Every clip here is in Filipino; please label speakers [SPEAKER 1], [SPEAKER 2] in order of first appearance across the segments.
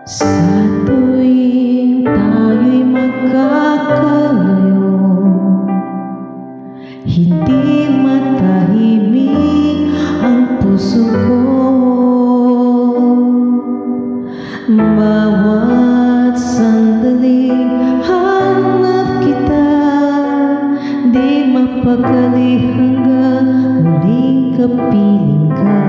[SPEAKER 1] Sa tuwing tayo'y magkakalayo, hindi matahimik ang puso ko. Bawat sandaling hanap kita, di mapakali hanggang muling kapiling ka.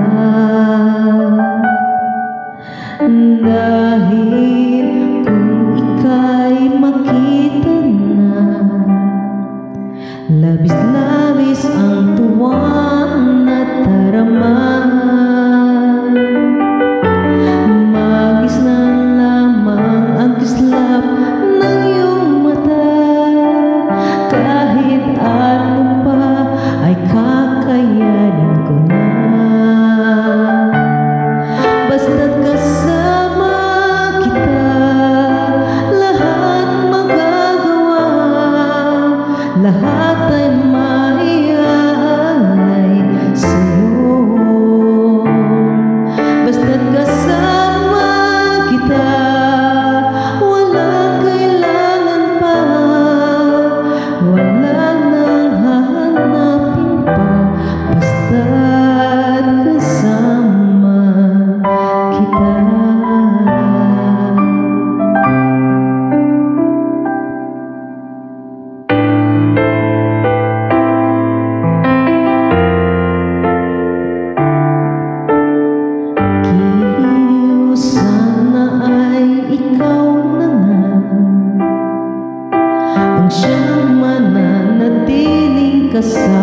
[SPEAKER 1] Dahil kung ika'y makita na, labis-labis ang tuwang nadarama. Magisnan lamang ang kislap ng iyong mata, kahit ano pa ay kakayanin ko na. Basta't kasama kita, lahat magagawa, lahat ay maiaalay sa'yo. Basta't kasama kita, walang kailangan pa, wala nang hahanapin pa. Basta't kasama kita. Giliw sana ay ikaw na nga ang siyang mananatiling kasama.